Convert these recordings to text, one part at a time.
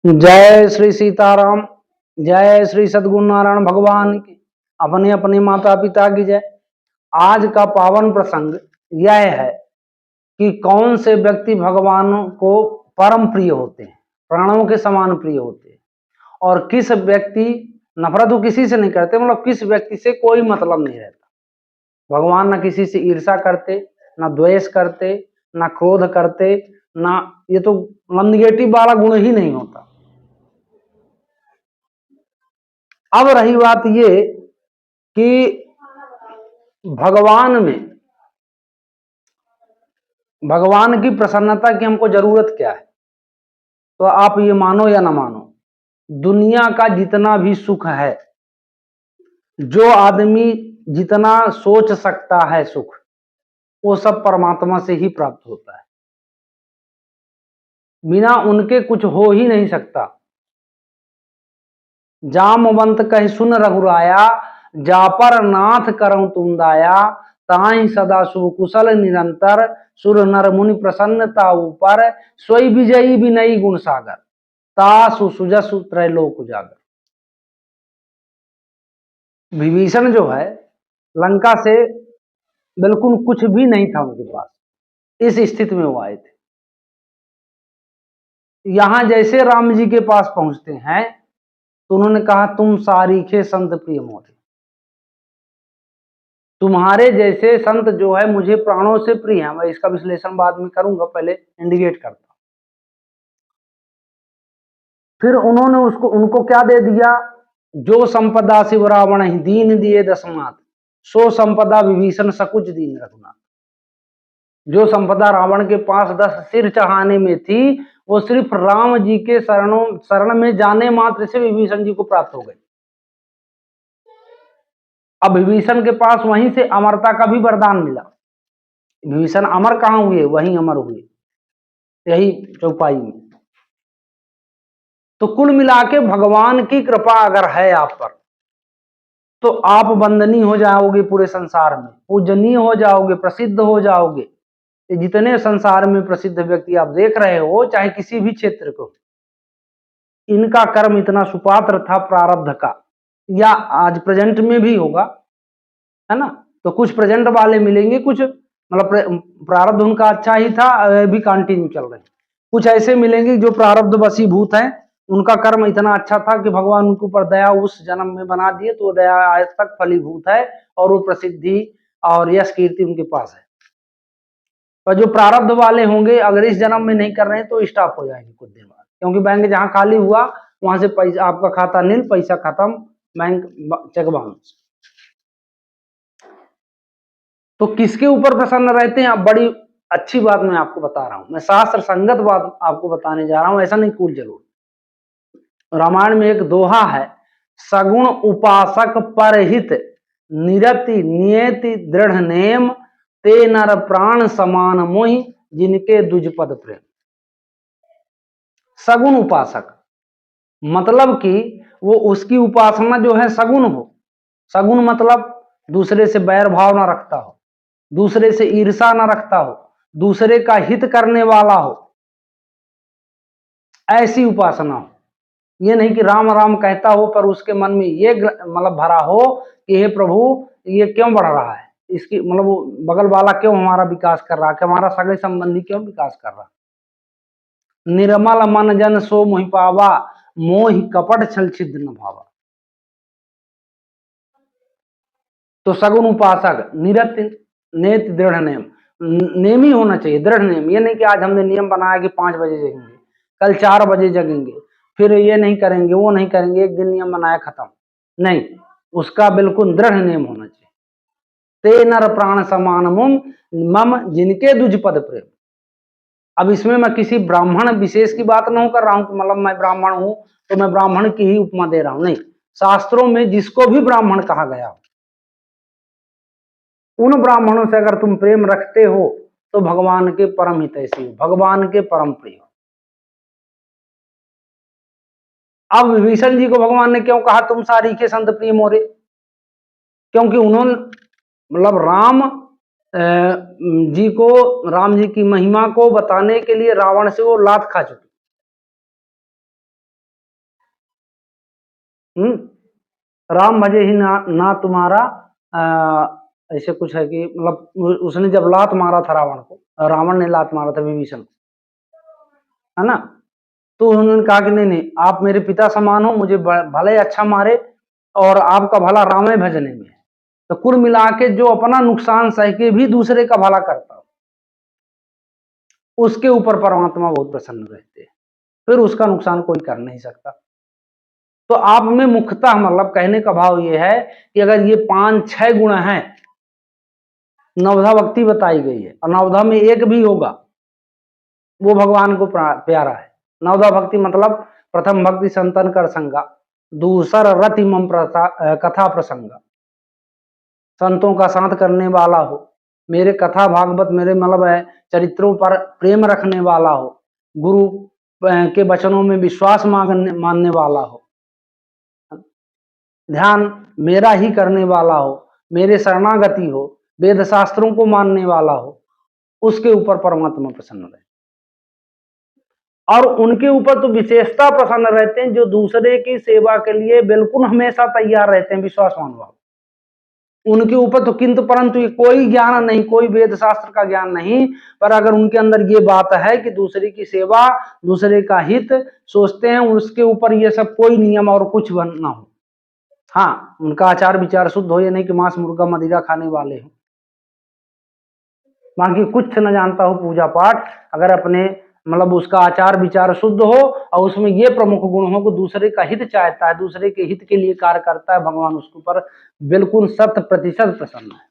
जय श्री सीताराम। जय श्री सद्गुरु नारायण भगवान की। अपने अपने माता पिता की जय। आज का पावन प्रसंग यह है कि कौन से व्यक्ति भगवान को परम प्रिय होते हैं, प्राणों के समान प्रिय होते हैं, और किस व्यक्ति नफरत वो किसी से नहीं करते, मतलब किस व्यक्ति से कोई मतलब नहीं रहता। भगवान न किसी से ईर्षा करते, न द्वेष करते, न क्रोध करते, ना ये तो निगेटिव वाला गुण ही नहीं होता। अब रही बात ये कि भगवान की प्रसन्नता की हमको जरूरत क्या है। तो आप ये मानो या ना मानो, दुनिया का जितना भी सुख है, जो आदमी जितना सोच सकता है सुख, वो सब परमात्मा से ही प्राप्त होता है। बिना उनके कुछ हो ही नहीं सकता। जामवंत कह सुन रघुराया, जा पर नाथ करऊं तुम दाया, ताहि सदा शुभ कुशल निरंतर, सुर नर मुनि प्रसन्नता ऊपर, सोई विजयी विनयी गुण सागर, तासु सुजसु त्रैलोक उजागर। विभीषण जो है, लंका से बिल्कुल कुछ भी नहीं था उनके पास, इस स्थिति में वो आए थे। यहां जैसे राम जी के पास पहुंचते हैं तो उन्होंने कहा, तुम सारीखे संत प्रिय मोरे, तुम्हारे जैसे संत जो है मुझे प्राणों से प्रिय है। मैं इसका विश्लेषण बाद में करूंगा, पहले इंडिकेट करता। फिर उन्होंने उनको क्या दे दिया, जो संपदा शिव रावण ही दीन दिए दसमात, सो संपदा विभीषण सकुच दीन रघुनाथ। जो संपदा रावण के पास 10 सिर चढ़ाने में थी, वो सिर्फ राम जी के शरण में जाने मात्र से विभीषण जी को प्राप्त हो गई। अब विभीषण के पास वहीं से अमरता का भी वरदान मिला। विभीषण अमर कहां हुए, वहीं अमर हुए, यही चौपाई में। तो कुल मिला के भगवान की कृपा अगर है आप पर, तो आप वंदनीय हो जाओगे, पूरे संसार में पूजनीय हो जाओगे, प्रसिद्ध हो जाओगे। ये जितने संसार में प्रसिद्ध व्यक्ति आप देख रहे हो, चाहे किसी भी क्षेत्र को, इनका कर्म इतना सुपात्र था प्रारब्ध का, या आज प्रेजेंट में भी होगा, है ना। तो कुछ प्रेजेंट वाले मिलेंगे, कुछ मतलब प्रारब्ध उनका अच्छा ही था, भी कंटिन्यू चल रहे हैं। कुछ ऐसे मिलेंगे जो प्रारब्ध वशीभूत हैं, उनका कर्म इतना अच्छा था कि भगवान उनके ऊपर दया उस जन्म में बना दिए, तो दया आज तक फलीभूत है और वो प्रसिद्धि और यश कीर्ति उनके पास है। पर जो प्रारब्ध वाले होंगे, अगर इस जन्म में नहीं कर रहे हैं तो स्टॉप हो जाएंगे कुछ दिन बाद, क्योंकि बैंक जहां खाली हुआ वहां से पैसा, आपका खाता नील, पैसा खत्म, बैंक चेक बाउंस। तो किसके ऊपर प्रसन्न रहते हैं? आप बड़ी अच्छी बात मैं आपको बता रहा हूं, मैं शास्त्र संगत बात आपको बताने जा रहा हूं, ऐसा नहीं कूल जरूर। रामायण में एक दोहा है, सगुण उपासक परहित निरति नियति दृढ़ नेम, ते नर प्राण समान मोहि जिनके दुज पद प्रेम। सगुण उपासक मतलब कि वो उसकी उपासना जो है सगुण हो। सगुण मतलब दूसरे से बैर भाव ना रखता हो, दूसरे से ईर्षा ना रखता हो, दूसरे का हित करने वाला हो, ऐसी उपासना हो। ये नहीं कि राम राम कहता हो पर उसके मन में ये मतलब भरा हो कि हे प्रभु ये क्यों बढ़ रहा है, इसकी मतलब वो बगल वाला क्यों हमारा विकास कर रहा है, कि हमारा सगे संबंधी क्यों विकास कर रहा। निर्मल मन जन सो मोहि पावा, मोहि कपट छल छिद्र न भावा। तो सगुण उपासक निरत नेत दृढ़ नेम, नेम ही होना चाहिए, दृढ़ नेम। ये नहीं कि आज हमने नियम बनाया कि 5 बजे जगेंगे, कल 4 बजे जगेंगे, फिर ये नहीं करेंगे, वो नहीं करेंगे, एक दिन नियम बनाया खत्म, नहीं। उसका बिल्कुल दृढ़ नियम होना चाहिए। ते नर प्राण समान मम जिनके दुज पद प्रेम। अब इसमें मैं किसी ब्राह्मण विशेष की बात नहीं कर रहा हूं कि मतलब मैं ब्राह्मण हूं तो मैं ब्राह्मण की ही उपमा दे रहा हूं, नहीं। शास्त्रों में जिसको भी ब्राह्मण कहा गया, उन ब्राह्मणों से अगर तुम प्रेम रखते हो तो भगवान के परम हितैषी हो, भगवान के परम प्रिय हो। अब विभीषण जी को भगवान ने क्यों कहा तुम सारीखे संत प्रिय मोरे? क्योंकि उन्होंने मतलब राम जी की महिमा को बताने के लिए रावण से वो लात खा चुके। राम भजे ही ना तुम्हारा, ऐसे कुछ है कि मतलब उसने जब लात मारा था रावण को, रावण ने लात मारा था विभीषण को, है ना, तो उन्होंने कहा कि नहीं नहीं, आप मेरे पिता समान हो, मुझे भले अच्छा मारे और आपका भला राम भजने में है। तो कुल मिला के जो अपना नुकसान सह के भी दूसरे का भला करता हो, उसके ऊपर परमात्मा बहुत प्रसन्न रहते हैं, फिर उसका नुकसान कोई कर नहीं सकता। तो आप में मुख्यतः मतलब कहने का भाव ये है कि अगर ये 5-6 गुण हैं, नवधा भक्ति बताई गई है और नवधा में एक भी होगा वो भगवान को प्यारा है। नवधा भक्ति मतलब प्रथम भक्ति संतन कर संगा, दूसर रति मम कथा प्रसंग, संतों का साथ करने वाला हो, मेरे कथा भागवत मेरे मतलब है चरित्रों पर प्रेम रखने वाला हो, गुरु के वचनों में विश्वास मानने वाला हो, ध्यान मेरा ही करने वाला हो, मेरे शरणागति हो, वेद शास्त्रों को मानने वाला हो, उसके ऊपर परमात्मा प्रसन्न रहे। और उनके ऊपर तो विशेषता प्रसन्न रहते हैं जो दूसरे की सेवा के लिए बिल्कुल हमेशा तैयार रहते हैं, विश्वासवान भाव। उनके ऊपर तो किंतु परंतु कोई ज्ञान नहीं, कोई वेद शास्त्र का ज्ञान नहीं, पर अगर उनके अंदर ये बात है कि दूसरे की सेवा, दूसरे का हित सोचते हैं, उसके ऊपर ये सब कोई नियम और कुछ ना हो। हाँ, उनका आचार विचार शुद्ध हो, ये नहीं कि मांस मुर्गा मदिरा खाने वाले हो, बाकी कुछ न जानता हो पूजा पाठ, अगर अपने मतलब उसका आचार विचार शुद्ध हो और उसमें ये प्रमुख गुण हो कि दूसरे का हित चाहता है, दूसरे के हित के लिए कार्य करता है, भगवान उसके ऊपर बिल्कुल 100% प्रसन्न है।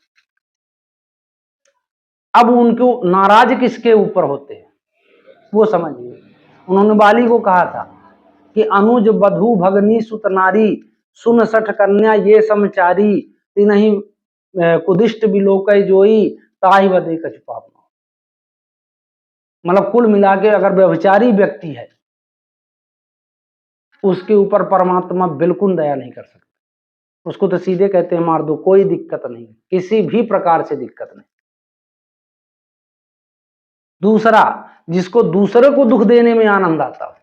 अब उनको नाराज किसके ऊपर होते हैं वो समझिए। उन्होंने बाली को कहा था कि अनुज बधू भगनी सुत नारी, सुन सठ कन्या ये समचारी, नहीं कुदिष्ट बिलोक जोई, ताहि बदे कछु पाप। मतलब कुल मिला के अगर व्यभिचारी व्यक्ति है उसके ऊपर परमात्मा बिल्कुल दया नहीं कर सकता, उसको तो सीधे कहते हैं मार दो, कोई दिक्कत नहीं, किसी भी प्रकार से दिक्कत नहीं। दूसरा, जिसको दूसरे को दुख देने में आनंद आता हो,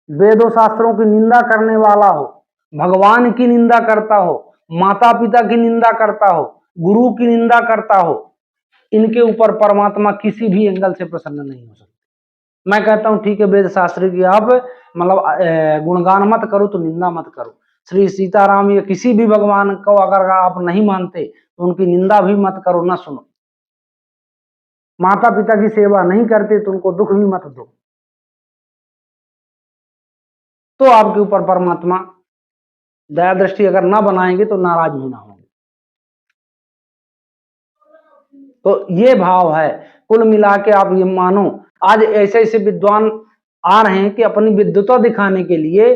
वेदों शास्त्रों की निंदा करने वाला हो, भगवान की निंदा करता हो, माता पिता की निंदा करता हो, गुरु की निंदा करता हो, इनके ऊपर परमात्मा किसी भी एंगल से प्रसन्न नहीं हो सकता। मैं कहता हूं ठीक है, वेद शास्त्र की आप मतलब गुणगान मत करो तो निंदा मत करो, श्री सीताराम या किसी भी भगवान को अगर आप नहीं मानते तो उनकी निंदा भी मत करो, ना सुनो। माता पिता की सेवा नहीं करते तो उनको दुख भी मत दो, तो आपके ऊपर परमात्मा दया दृष्टि अगर ना बनाएंगे तो नाराज भी ना होंगे। तो ये भाव है। कुल मिला के आप ये मानो, आज ऐसे ऐसे विद्वान आ रहे हैं कि अपनी विद्वता दिखाने के लिए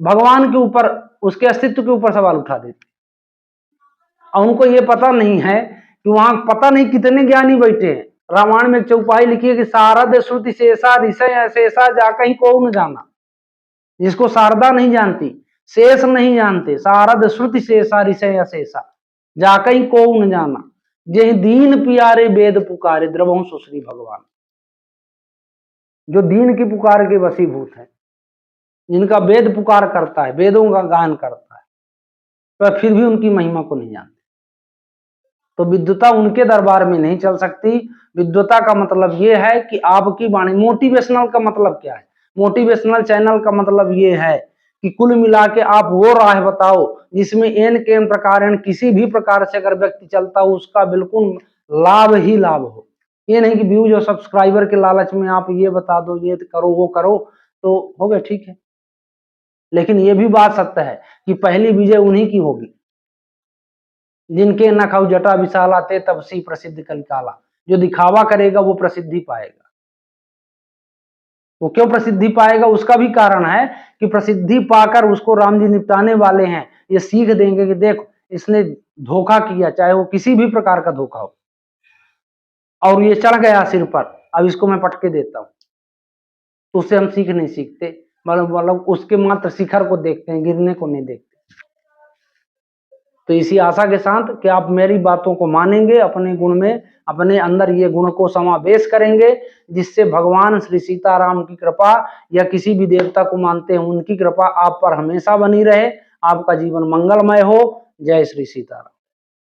भगवान के ऊपर, उसके अस्तित्व के ऊपर सवाल उठा देते, और उनको ये पता नहीं है कि वहां पता नहीं कितने ज्ञानी बैठे हैं। रामायण में एक चौपाई लिखी है कि शारद श्रुति शेषा ऋषय शेषा जा कहीं को न जाना, जिसको शारदा नहीं जानती, शेष नहीं जानते, शारद श्रुति शेषा ऋषय शेषा जा कहीं को न जाना, जे दीन प्यारे वेद पुकारे द्रवहु सुश्री भगवान। जो दीन की पुकार के वशीभूत है, जिनका वेद पुकार करता है, वेदों का गान करता है, पर फिर भी उनकी महिमा को नहीं जानते, तो विद्वता उनके दरबार में नहीं चल सकती। विद्वता का मतलब यह है कि आपकी वाणी, मोटिवेशनल का मतलब क्या है, मोटिवेशनल चैनल का मतलब यह है कि कुल मिला के आप वो राह बताओ जिसमें एन के प्रकार किसी भी प्रकार से अगर व्यक्ति चलता हो उसका बिल्कुल लाभ ही लाभ हो। ये नहीं कि व्यूज और सब्सक्राइबर के लालच में आप ये बता दो, ये करो वो करो तो हो गया, ठीक है, लेकिन ये भी बात सत्य है कि पहली विजय उन्हीं की होगी जिनके न खाऊ जटा विशाला ते तब सी प्रसिद्ध कलिकाला। जो दिखावा करेगा वो प्रसिद्धि पाएगा। वो क्यों प्रसिद्धि पाएगा, उसका भी कारण है कि प्रसिद्धि पाकर उसको राम जी निपटाने वाले हैं, ये सीख देंगे कि देखो इसने धोखा किया, चाहे वो किसी भी प्रकार का धोखा हो, और ये चढ़ गया सिर पर, अब इसको मैं पटके देता हूं, तो उससे हम सीख नहीं सीखते, मतलब उसके मात्र शिखर को देखते हैं, गिरने को नहीं देखते। तो इसी आशा के साथ कि आप मेरी बातों को मानेंगे, अपने गुण में, अपने अंदर ये गुण को समावेश करेंगे, जिससे भगवान श्री सीताराम की कृपा या किसी भी देवता को मानते हैं उनकी कृपा आप पर हमेशा बनी रहे। आपका जीवन मंगलमय हो। जय श्री सीताराम।